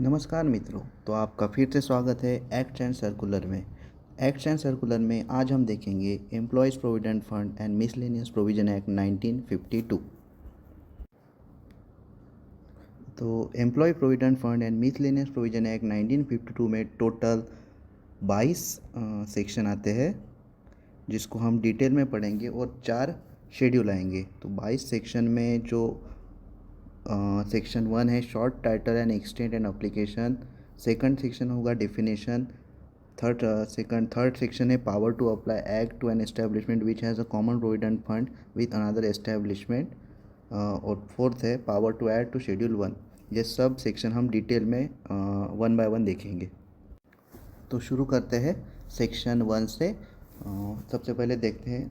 नमस्कार मित्रों। तो आपका फिर से स्वागत है एक्ट्स एंड सर्कुलर में। एक्ट्स एंड सर्कुलर में आज हम देखेंगे employees provident fund and miscellaneous provision act 1952। तो employ provident fund and miscellaneous provision act 1952 में टोटल 22 सेक्शन आते हैं, जिसको हम डिटेल में पढ़ेंगे और 4 शेड्यूल आएंगे। तो 22 सेक्शन में जो सेक्शन 1 है short title and extent and application. Second section होगा डेफिनेशन। थर्ड सेक्शन है power to apply act to an establishment which has a common provident fund with another establishment. और फोर्थ है power to add to schedule 1। ये sub section हम detail में 1 bye 1 देखेंगे। तो शुरू करते हैं सेक्शन 1 से। सबसे पहले देखते हैं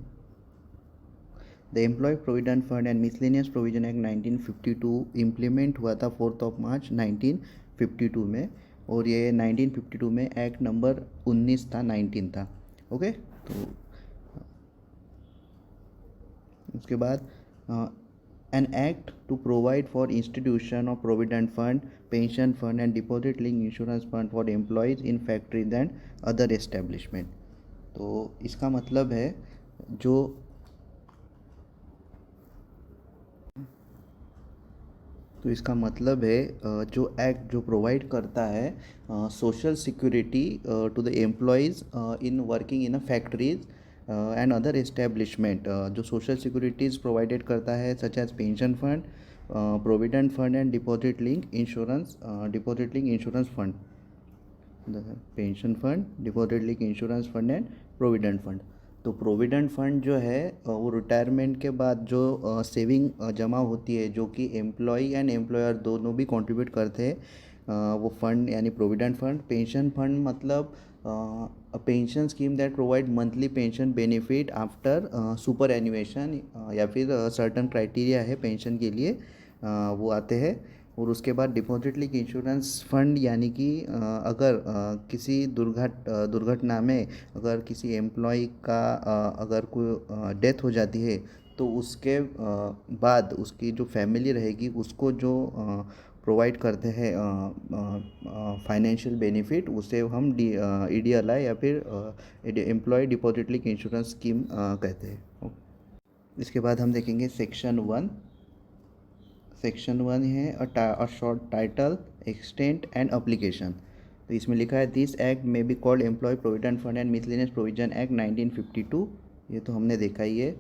the employ provident fund and miscellaneous provision act 1952 implement हुआ था 4 मार्च 1952 में, और ये 1952 में एक्ट नंबर 19 था, 19 था। ओके, तो उसके बाद an act to provide for institution of provident fund, pension fund and deposit link insurance fund for employees in factories and other establishment. तो इसका मतलब है जो तो इसका मतलब है जो एक्ट जो प्रोवाइड करता है social security to the employees in working in a factories and other establishment, जो सोशल सिक्योरिटीज़ प्रोवाइडेड करता है such as pension fund, provident fund and deposit link insurance fund, pension fund, deposit link insurance fund and provident fund. तो provident fund जो है वो retirement के बाद जो सेविंग जमा होती है, जो कि एम्प्लॉय एंड एम्प्लॉयर दोनों भी कंट्रीब्यूट करते हैं, वो फंड यानी प्रोविडेंट फंड। पेंशन फंड मतलब pension scheme that provide monthly pension benefit after superannuation, या फिर सर्टन क्राइटेरिया है पेंशन के लिए, वो आते हैं। और उसके बाद डिपॉजिट लिंक इंश्योरेंस फंड यानी कि अगर किसी दुर्घटना में अगर किसी एम्प्लॉय का अगर कोई डेथ हो जाती है, तो उसके बाद उसकी जो फैमिली रहेगी उसको जो प्रोवाइड करते हैं फाइनेंशियल बेनिफिट, उसे हम EDLI या फिर employ deposit link insurance scheme कहते हैं। इसके बाद हम देखेंगे सेक्शन 1। सेक्शन 1 है a short title, extent and application. तो इसमें लिखा है this act may be called employ provident fund and miscellaneous provision act 1952। ये तो हमने देखा ही है।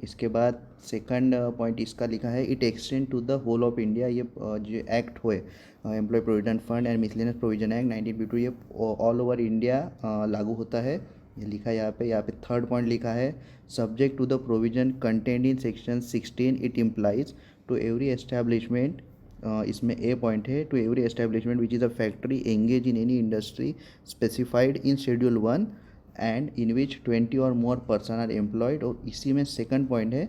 इसके बाद सेकंड पॉइंट इसका लिखा है it extend to the whole of India. ये जो एक्ट हुए employ provident fund and miscellaneous provision act 1952, ये ऑल ओवर इंडिया लागू होता है। ये लिखा है यहाँ पे थर्ड पॉइंट लिखा है subject to the provision content in section 16 it implies to every establishment, इसमें ए पॉइंट है, to every establishment which is a factory engage in any industry specified in schedule 1 and in which 20 or more person are employed. और इसी में second point है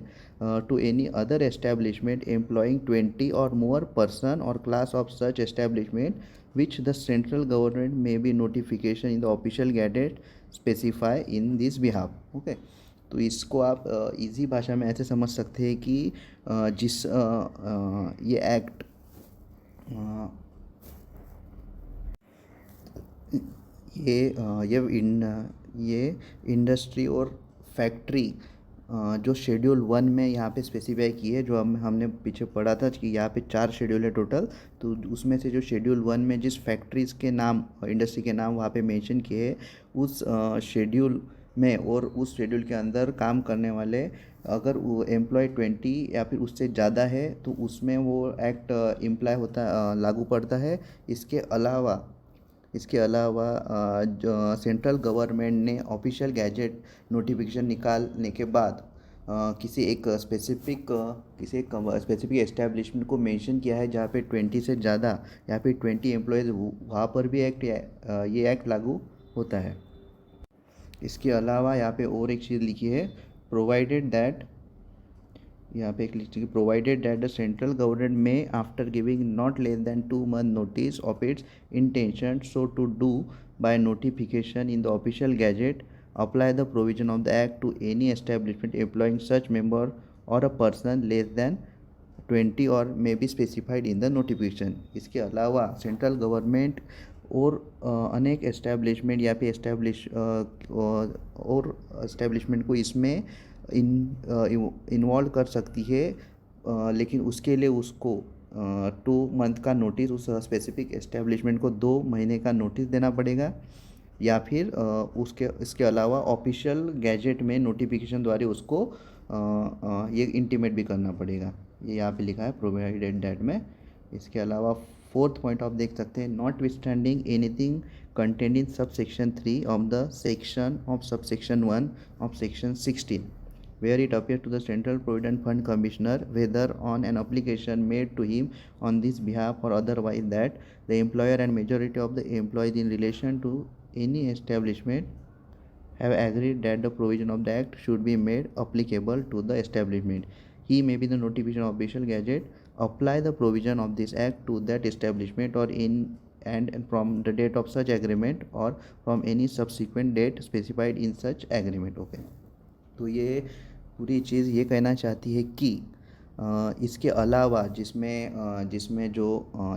to any other establishment employing 20 or more person or class of such establishment which the central government may be notification in the official gazette specify in this behalf। Okay, तो इसको आप easy भाषा में ऐसे समझ सकते हैं कि ये एक्ट ये इंडस्ट्री और फैक्ट्री जो शेड्यूल 1 में यहाँ पे स्पेसिफाई की है, जो हमने पीछे पढ़ा था कि यहाँ पे 4 शेड्यूल है टोटल। तो उसमें से जो शेड्यूल 1 में जिस फैक्ट्रीज़ के नाम, इंडस्ट्री के नाम वहाँ पे मेंशन किए हैं, उस शेड्यूल में और उस शेड्यूल के अंदर काम करने वाले अगर वो एम्प्लॉय 20 या फिर उससे ज़्यादा है, तो उसमें वो एक्ट इम्प्लाई होता लागू पड़ता है। इसके अलावा सेंट्रल गवर्नमेंट ने ऑफिशियल गैजेट नोटिफिकेशन निकालने के बाद किसी एक स्पेसिफिक एस्टेब्लिशमेंट को मेंशन किया है जहाँ पे 20 से ज़्यादा या फिर 20 एम्प्लॉयज़, वहाँ पर भी ये एक्ट लागू होता है। इसके अलावा यहाँ पे और एक चीज़ लिखी है प्रोवाइडेड दैट, यहाँ पे एक लिखी provided that the central government may after giving not less than 2 month notice of its intention so to do by notification in the official gazette apply the provision of the act to any establishment employing such member or a person less than 20 और may be specified in the notification. इसके अलावा central government और अनेक establishment या फिर और establishment को इसमें इन्वॉल्व कर सकती है, लेकिन उसके लिए उसको 2 मंथ का नोटिस, उस स्पेसिफिक एस्टेब्लिशमेंट को 2 महीने का नोटिस देना पड़ेगा, या फिर इसके अलावा ऑफिशियल गैजेट में नोटिफिकेशन द्वारा उसको ये इंटीमेट भी करना पड़ेगा। ये यहाँ पे लिखा है प्रोवाइडेड दैट में। इसके अलावा 4th पॉइंट आप देख सकते हैं, not withstanding anything content in sub section 3 of the section of सब section 1 of section 16 where it appears to the Central Provident Fund Commissioner, whether on an application made to him on this behalf or otherwise, that the employer and majority of the employees in relation to any establishment have agreed that the provision of the Act should be made applicable to the establishment. He may be the notification of official gazette, apply the provision of this Act to that establishment or in and from the date of such agreement or from any subsequent date specified in such agreement. Okay. तो ये पूरी चीज़ ये कहना चाहती है कि इसके अलावा जिसमें जो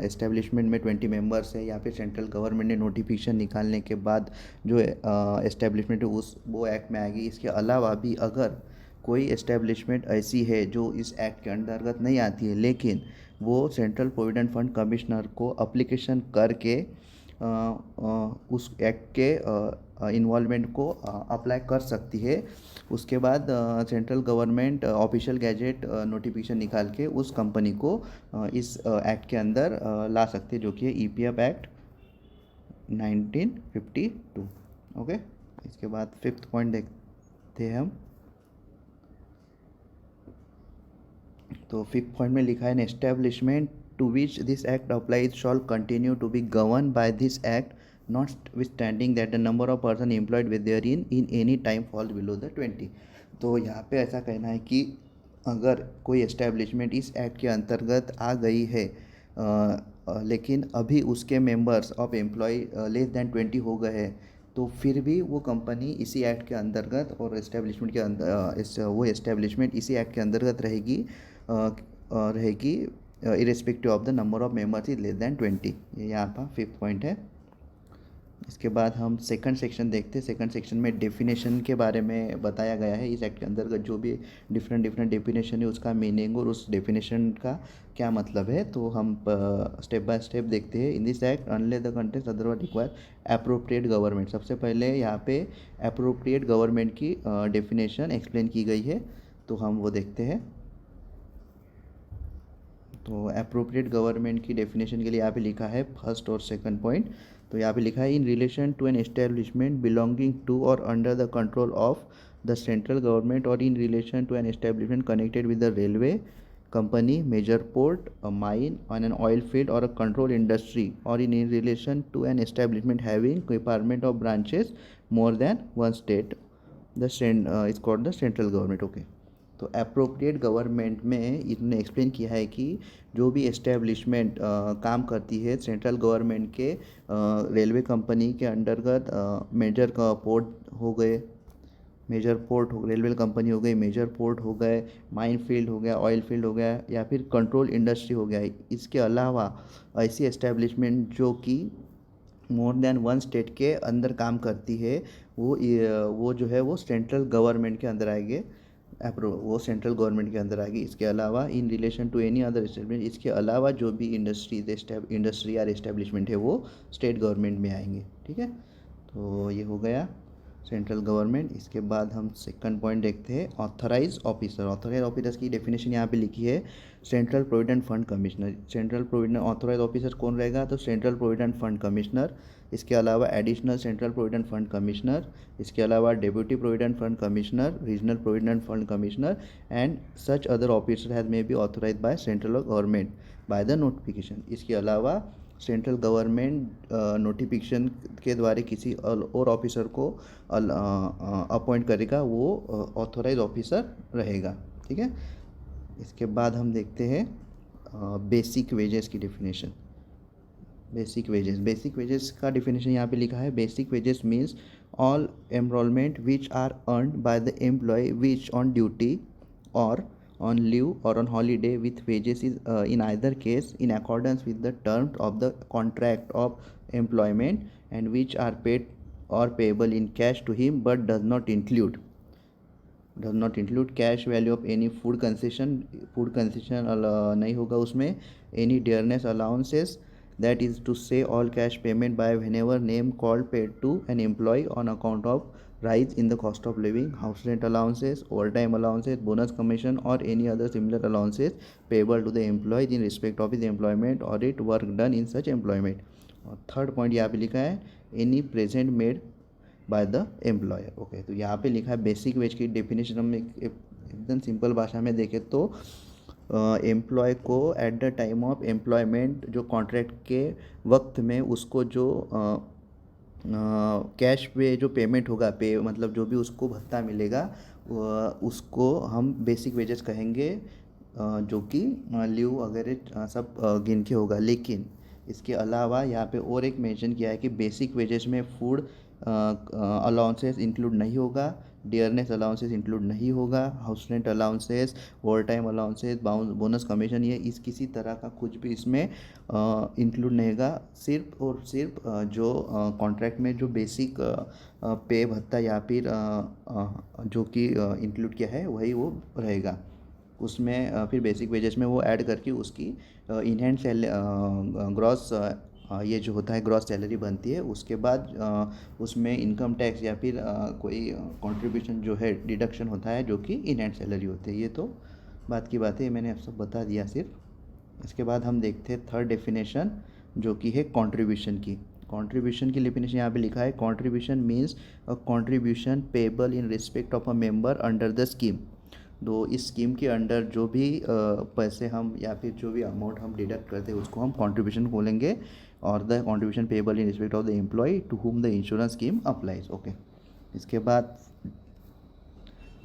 एस्टेब्लिशमेंट में 20 मेंबर्स है, या फिर सेंट्रल गवर्नमेंट ने नोटिफिकेशन निकालने के बाद जो एस्टेब्लिशमेंट है वो एक्ट में आएगी। इसके अलावा भी अगर कोई एस्टेब्लिशमेंट ऐसी है जो इस एक्ट के अंतर्गत नहीं आती है, लेकिन वो सेंट्रल प्रोविडेंट फंड कमिश्नर को एप्लीकेशन करके उस एक्ट के इन्वॉल्वमेंट को अप्लाई कर सकती है, उसके बाद central government official gazette notification निकाल के उस कंपनी को इस एक्ट के अंदर ला सकती है, जो कि है EPF एक्ट 1952। ओके। इसके बाद 5th पॉइंट देखते हैं हम। तो 5th पॉइंट में लिखा है, an establishment to which this act applies shall continue to be governed by this act, notwithstanding that the number of person employed with therein in any time falls below the 20। तो यहाँ पे ऐसा कहना है कि अगर कोई एस्टेब्लिशमेंट इस एक्ट के अंतर्गत आ गई है, लेकिन अभी उसके members of employ less than 20 हो गए हैं, तो फिर भी वो कंपनी इसी एक्ट के अंतर्गत और एस्टेब्लिशमेंट के अंदर वो एस्टेब्लिशमेंट इसी एक्ट के अंतर्गत रहेगी irrespective of the number of members is less than 20। ये यहाँ पर 5th पॉइंट है। इसके बाद हम सेकंड सेक्शन देखते हैं। सेकंड सेक्शन में डेफिनेशन के बारे में बताया गया है। इस एक्ट के अंतर्गत जो भी डिफरेंट डेफिनेशन है उसका मीनिंग और उस डेफिनेशन का क्या मतलब है, तो हम स्टेप बाय स्टेप देखते हैं। In this act unless the contents otherwise require appropriate government. सबसे पहले यहाँ पे एप्रोप्रिएट गवर्नमेंट की डेफिनेशन एक्सप्लेन की गई है, तो हम वो देखते हैं। तो एप्रोप्रिएट गवर्नमेंट की डेफिनेशन के लिए यहाँ पे लिखा है 1st और 2nd पॉइंट। तो यहाँ पे लिखा है, in relation to an establishment belonging to or under the control of the central government or in relation to an establishment connected with the railway company, major port, a mine on an oil field or a control industry, or in relation to an establishment having requirement of branches more than one state, is called the central government। okay। तो appropriate government में इन्होंने explain किया है कि जो भी establishment काम करती है सेंट्रल गवर्नमेंट के रेलवे कंपनी के अंतर्गत, मेजर पोर्ट हो गए, रेलवे कंपनी हो गई, मेजर पोर्ट हो गए, माइन फील्ड हो गया, ऑयल फील्ड हो गया, या फिर कंट्रोल इंडस्ट्री हो गया। इसके अलावा ऐसी एस्टेब्लिशमेंट जो कि मोर देन वन स्टेट के अंदर काम करती है, वो जो है वो सेंट्रल गवर्नमेंट के अंदर आएंगे, वो सेंट्रल गवर्नमेंट के अंदर आएगी। इसके अलावा in relation to any other establishment, इसके अलावा जो भी इंडस्ट्री या एस्टेब्लिशमेंट है वो स्टेट गवर्नमेंट में आएंगे। ठीक है, तो ये हो गया सेंट्रल गवर्नमेंट। इसके बाद हम सेकंड पॉइंट देखते हैं, ऑथराइज ऑफिसर। ऑथराइज ऑफिसर की डेफिनेशन यहाँ पे लिखी है, central provident fund commissioner. Central provident authorise officer कौन रहेगा, तो सेंट्रल प्रोविडेंट फंड कमिश्नर। इसके अलावा additional central provident fund commissioner, इसके अलावा deputy provident fund commissioner, regional provident fund commissioner and such other officer has may be authorise by central government by the notification. इसके अलावा central government notification के द्वारा किसी और ऑफिसर को appoint करेगा, वो ऑथराइज ऑफिसर रहेगा। ठीक है, इसके बाद हम देखते हैं बेसिक वेजेस की डेफिनेशन। बेसिक वेजेस का डेफिनेशन यहाँ पे लिखा है, basic wages means all enrolment which are earned by the employ which on duty और on leave or on holiday with wages is in either case in accordance with the terms of the contract of employment and which are paid or payable in cash to him but does not include cash value of any food concession नहीं होगा उसमें, any dearness allowances, that is to say all cash payment by whenever name called paid to an employee on account of rise in the cost of living, house rent allowances, overtime allowances, bonus commission or any other similar allowances payable to the employee in respect of his employment or it work done in such employment. और third point यहाँ पे लिखा है any present made by the employer. Okay, तो यहाँ पे लिखा है बेसिक वेज की डेफिनेशन हम एकदम सिंपल भाषा में देखें तो एम्प्लॉय को at the time of employment जो कॉन्ट्रैक्ट के वक्त में उसको जो कैश पे जो पेमेंट होगा, पे मतलब जो भी उसको भत्ता मिलेगा उसको हम बेसिक वेजेस कहेंगे, जो कि लीव वगैरह सब गिन के होगा. लेकिन इसके अलावा यहाँ पे और एक मेंशन किया है कि बेसिक वेजेस में फूड अलाउंसेस इंक्लूड नहीं होगा, डियरनेस अलाउंसेस इंक्लूड नहीं होगा, house rent allowances, over time allowances, bonus commission, ये इस किसी तरह का कुछ भी इसमें इंक्लूड नहीं होगा. सिर्फ और सिर्फ जो कॉन्ट्रैक्ट में जो बेसिक पे भत्ता या फिर जो कि इंक्लूड किया है वही वो रहेगा. उसमें फिर बेसिक वेजेस में वो ऐड करके उसकी इन हैंड ग्रॉस ये जो होता है ग्रॉस सैलरी बनती है. उसके बाद उसमें इनकम टैक्स या फिर कोई कंट्रीब्यूशन जो है डिडक्शन होता है जो कि इन हैंड सैलरी होती है. ये तो बात की बात है, मैंने आप सब बता दिया सिर्फ. इसके बाद हम देखते हैं थर्ड डेफिनेशन जो कि है कंट्रीब्यूशन की. कंट्रीब्यूशन की डेफिनेशन यहाँ पे लिखा है contribution means a contribution payable in respect of a member under the scheme. तो इस स्कीम के अंडर जो भी पैसे हम या फिर जो भी अमाउंट हम डिडक्ट करते हैं उसको हम कंट्रीब्यूशन बोलेंगे. और the contribution payable in respect of the employ to whom the insurance scheme applies. Okay, इसके बाद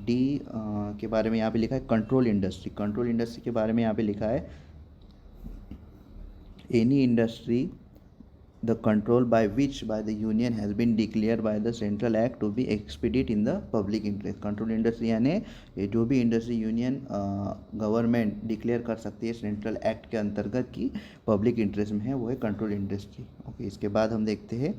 डी के बारे में यहाँ पे लिखा है कंट्रोल इंडस्ट्री. कंट्रोल इंडस्ट्री के बारे में यहाँ पे लिखा है any industry the control by which by the union has been declared by the central act to be expedite in the public interest. Control industry यानी ये जो भी इंडस्ट्री यूनियन गवर्नमेंट डिक्लेयर कर सकती है सेंट्रल एक्ट के अंतर्गत की पब्लिक इंटरेस्ट में है, वो है कंट्रोल इंडस्ट्री. ओके, इसके बाद हम देखते हैं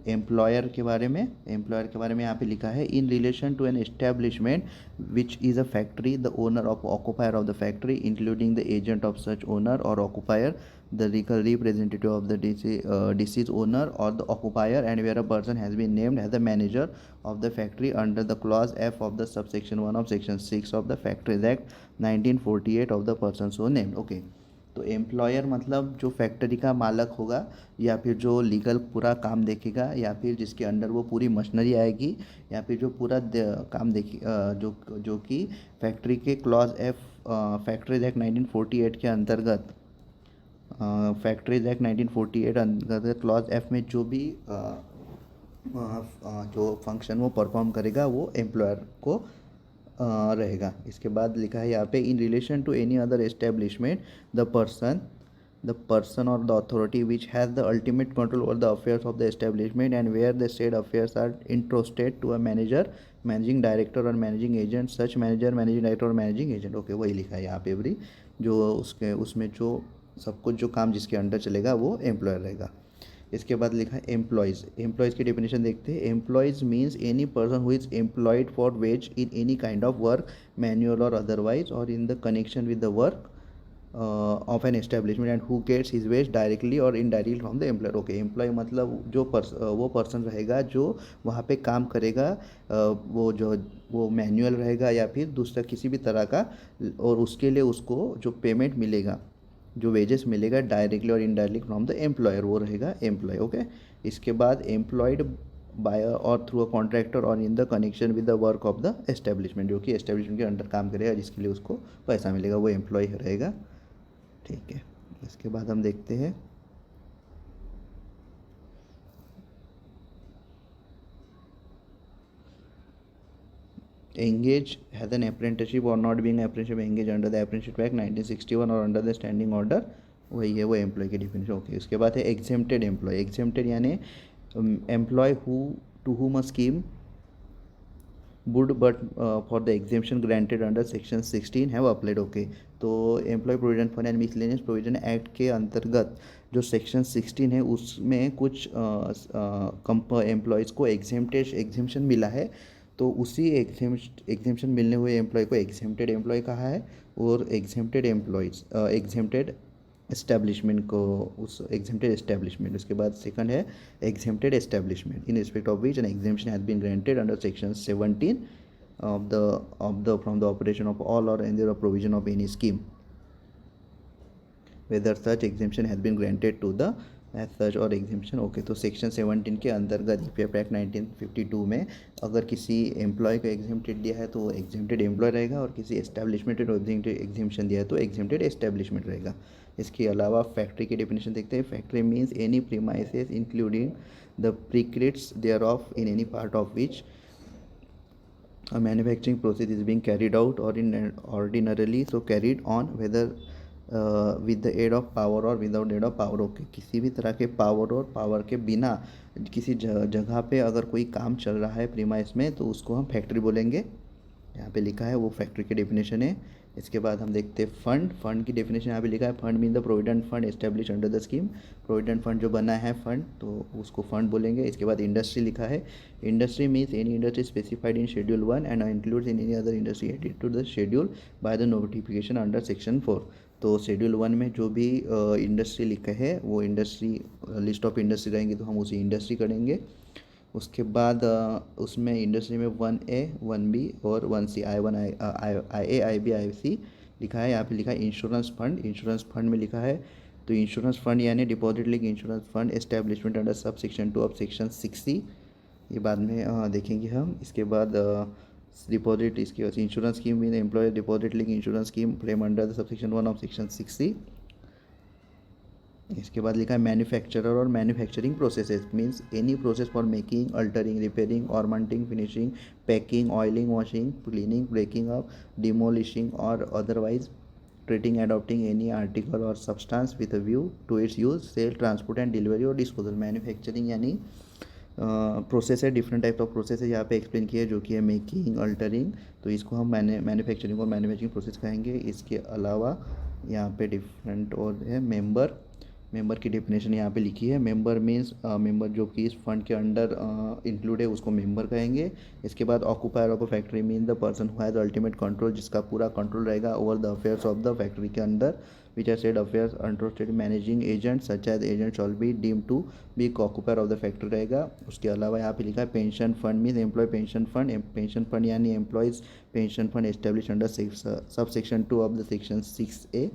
एम्प्लॉयर के बारे में. एम्प्लॉयर के बारे में यहाँ पे लिखा है in relation to an establishment which is a factory the owner of occupier of the factory including the agent of such owner और occupier the legal representative of the deceased owner or the occupier and where a person has been named as the manager of the factory under the clause F of the subsection 1 of section 6 of the Factories Act 1948 of the person so named. Okay, तो employer मतलब जो factory का मालक होगा या फिर जो legal पूरा काम देखेगा या फिर जिसके अंडर वो पूरी मशीनरी आएगी या फिर जो पूरा काम देखे जो कि फैक्ट्री के क्लॉज F फैक्ट्रीज एक्ट 1948 के अंतर्गत फैक्ट्रीज एक्ट 1948 अंतर्गत क्लॉज एफ में जो भी जो फंक्शन वो परफॉर्म करेगा वो एम्प्लॉयर को रहेगा. इसके बाद लिखा है यहाँ पे in relation to any other establishment the person or the authority which has the ultimate control over the affairs of the establishment and where the said affairs are entrusted to a manager, managing director or managing agent, such manager, managing director or managing agent. Okay, वही लिखा है यहाँ पे every जो उसमें जो सब कुछ जो काम जिसके अंडर चलेगा वो एम्प्लॉयर रहेगा. इसके बाद लिखा है एम्प्लॉयज़. एम्प्लॉयज़ की डेफिनेशन देखते हैं. Employees means any person who is employed for wage in any kind of work manual or otherwise or in the connection with the work of an establishment and who gets his wage directly or indirectly from the employer. Okay, employee मतलब जो वो person रहेगा जो वहाँ पे काम करेगा, वो मैनुअल रहेगा या फिर दूसरा किसी भी तरह का, और उसके लिए उसको जो पेमेंट मिलेगा, जो वेजेस मिलेगा directly or indirectly from the employer, वो रहेगा एम्प्लॉय. ओके, इसके बाद एम्प्लॉयड बाय और थ्रू अ कॉन्ट्रैक्टर और in the connection with the work of the establishment, जो कि एस्टेब्लिशमेंट के अंडर काम करेगा जिसके लिए उसको पैसा मिलेगा, वो एम्प्लॉय रहेगा. ठीक है, इसके बाद हम देखते हैं engage has an apprenticeship or not being apprenticeship engage under the apprenticeship act 1961 or under the standing order, वही है वो एम्प्लॉय की डिफिनेशन. ओके, उसके बाद है एग्जेम्प्टेड एम्प्लॉय. एग्जेम्प्टेड यानी employ who to whom a scheme would but for the exemption granted under section 16 have applied. Okay, तो employ provident fund and miscellaneous provision act के अंतर्गत जो सेक्शन 16 है उसमें कुछ एम्प्लॉयज़ को एग्जेम्पशन मिला है, तो उसी एग्जेम्पशन मिलने हुए एम्प्लॉय को एग्जेम्प्टेड एम्प्लॉय कहा है, और एग्जेम्प्टेड एस्टेब्लिशमेंट को उस एग्जेम्प्टेड एस्टेब्लिशमेंट। उसके बाद सेकंड है exempted establishment in respect of which an exemption has been granted under section 17 of the from the operation of all or any other provision of any scheme, whether such exemption has been granted to the as such or exemption। Okay, तो section 17 के अंतर्गत EPF act 1952 में अगर किसी employ को exempted दिया है तो वो एग्जेम्प्टेड एम्प्लॉय रहेगा, और किसी एस्टेब्लिशमेंट को एग्जेम्पशन दिया है तो एग्जेम्प्टेड एस्टेब्लिशमेंट रहेगा। इसके अलावा फैक्ट्री की डेफिनेशन देखते हैं। Factory means any premises including the precincts thereof in any part of which a manufacturing process is being carried out or in ordinarily so carried on, whether with the aid of power or without aid of power। Okay, किसी भी तरह के power और power के बिना किसी जगह पे अगर कोई काम चल रहा है प्रीमाइस में तो उसको हम फैक्ट्री बोलेंगे। यहाँ पे लिखा है वो फैक्ट्री की डेफिनेशन है। इसके बाद हम देखते हैं फंड की डेफिनेशन यहाँ पे लिखा है। Fund mean the provident fund establish under the scheme. Provident fund जो बना है फंड तो उसको फंड बोलेंगे। इसके बाद इंडस्ट्री लिखा है। Industry means any industry specified in schedule 1 and includes in any other industry added to the schedule by the notification under section 4। तो शेड्यूल 1 में जो भी इंडस्ट्री लिखा है वो इंडस्ट्री लिस्ट ऑफ इंडस्ट्री रहेंगे तो हम उसी इंडस्ट्री करेंगे। उसके बाद उसमें इंडस्ट्री में 1A 1B और 1C I1 IA IB IC लिखा है। यहाँ पे लिखा है इंश्योरेंस फंड। इंश्योरेंस फंड में लिखा है तो इंश्योरेंस फंड यानी deposit link insurance fund establishment under sub section 2 of section 6C, ये बाद में देखेंगे हम। इसके बाद डिपॉजिट इसके बाद insurance scheme mean employ deposit link insurance scheme frame under the sub section 1 of section 6C। इसके बाद लिखा है manufacturer or manufacturing processes means any process for making altering repairing ornamenting finishing packing oiling washing cleaning breaking up demolishing or otherwise treating adopting any article or substance with a view to its use sale transport and delivery or disposal. Manufacturing यानी process है, different type of process है यहाँ पे explain किया है जो कि है मेकिंग अल्टरिंग, तो इसको हम मैन्युफैक्चरिंग और मैन्युफैक्चरिंग प्रोसेस कहेंगे। इसके अलावा यहाँ पे डिफरेंट और है मेंबर की डेफिनेशन यहाँ पे लिखी है। मेंबर मीन्स मेंबर जो कि इस फंड के अंडर इंक्लूड है उसको मेंबर कहेंगे। इसके बाद occupier of a factory mean the person who has ultimate control, जिसका पूरा कंट्रोल रहेगा over the affairs of the factory के अंदर, which are said affairs interested managing agent such as agent shall be deem to be occupier of the factory रहेगा। उसके अलावा यहाँ पे लिखा है pension fund mean employ pension fund. Pension fund यानी employees pension fund establish under sub section 2 of the section 6A।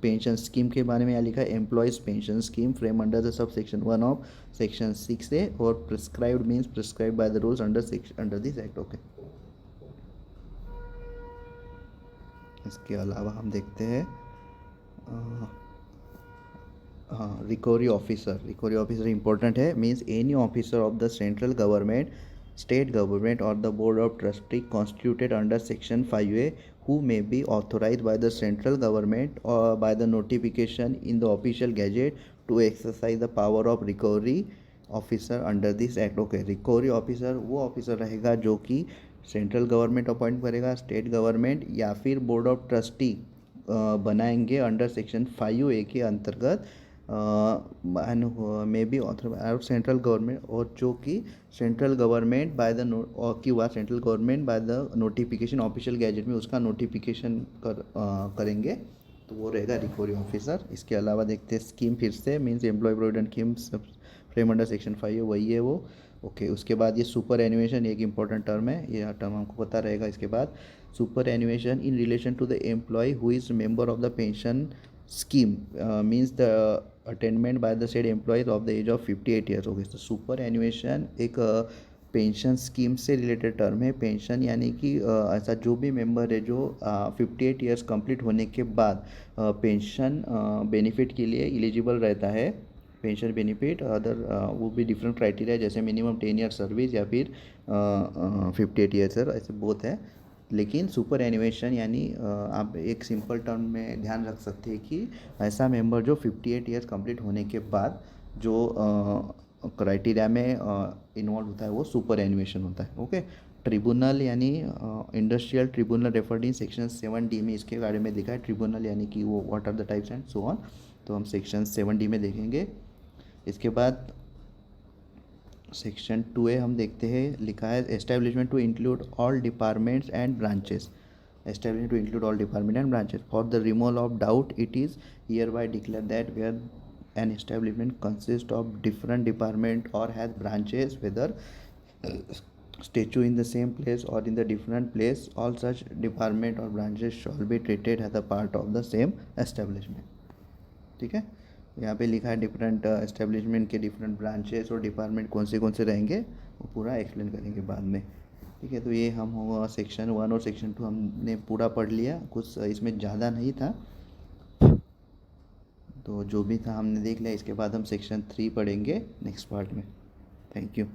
Pension scheme के बारे में यहाँ लिखा है employees pension scheme frame under the sub section 1 of section 6A और prescribed means prescribe by the rules under this act. Okay, इसके अलावा हम देखते हैं हाँ रिकवरी ऑफिसर इंपॉर्टेंट है। Means any officer of the central government state government or the board of trustee constituted under section 5A who may be authorized by the central government or by the notification in the official gazette to exercise the power of recovery officer under this act। Okay, recovery officer वो officer रहेगा जो कि central government appoint करेगा, state government या फिर board of trustee बनाएंगे under section 5A के अंतर्गत may be author central government, और जो कि सेंट्रल गवर्नमेंट बाय द किंवा central government by the notification official gazette में उसका नोटिफिकेशन करेंगे, तो वो रहेगा रिकवरी ऑफिसर। इसके अलावा देखते हैं स्कीम फिर से means employ provident scheme frame under section 5 है, वही है वो। ओके, उसके बाद ये सुपर एनुएशन एक इंपॉर्टेंट टर्म है, ये टर्म हमको पता रहेगा। इसके बाद superannuation in relation to the employ who is member of the pension scheme means the attainment by the said employees of the age of 58 years। Okay, तो super एनुएशन एक pension scheme से related term है। Pension यानी कि ऐसा जो भी member है जो 58 ईयर्स कंप्लीट होने के बाद पेंशन बेनिफिट के लिए एलिजिबल रहता है। पेंशन बेनिफिट अदर वो भी डिफरेंट क्राइटेरिया जैसे मिनिमम 10 ईयर सर्विस या फिर 58 ईयर्स, ऐसे बहुत है। लेकिन सुपर एनुएशन यानी आप एक सिंपल टर्म में ध्यान रख सकते हैं कि ऐसा मेंबर जो 58 ईयर्स कंप्लीट होने के बाद जो क्राइटेरिया में इन्वॉल्व होता है वो सुपर एनुएशन होता है। ओके, ट्रिब्यूनल यानी industrial tribunal referred in section 7D में इसके बारे में लिखा है। ट्रिब्यूनल यानी कि वो what are the types and so on, तो हम सेक्शन 7D में देखेंगे। इसके बाद सेक्शन 2A हम देखते हैं, लिखा है establishment to include all departments and branches. Establishment to include all department and branches for the removal of doubt it is hereby declare that where an establishment consists of different department or has branches, whether statue in the same place or in the different place, all such department or branches shall be treated as a part of the same establishment। ठीक है, यहाँ पे लिखा है different establishment के different branches और department कौन से रहेंगे वो पूरा एक्सप्लेन करेंगे बाद में। ठीक है, तो ये हम हुआ सेक्शन 1 और सेक्शन 2 हमने पूरा पढ़ लिया, कुछ इसमें ज़्यादा नहीं था, तो जो भी था हमने देख लिया। इसके बाद हम सेक्शन 3 पढ़ेंगे नेक्स्ट पार्ट में। Thank you.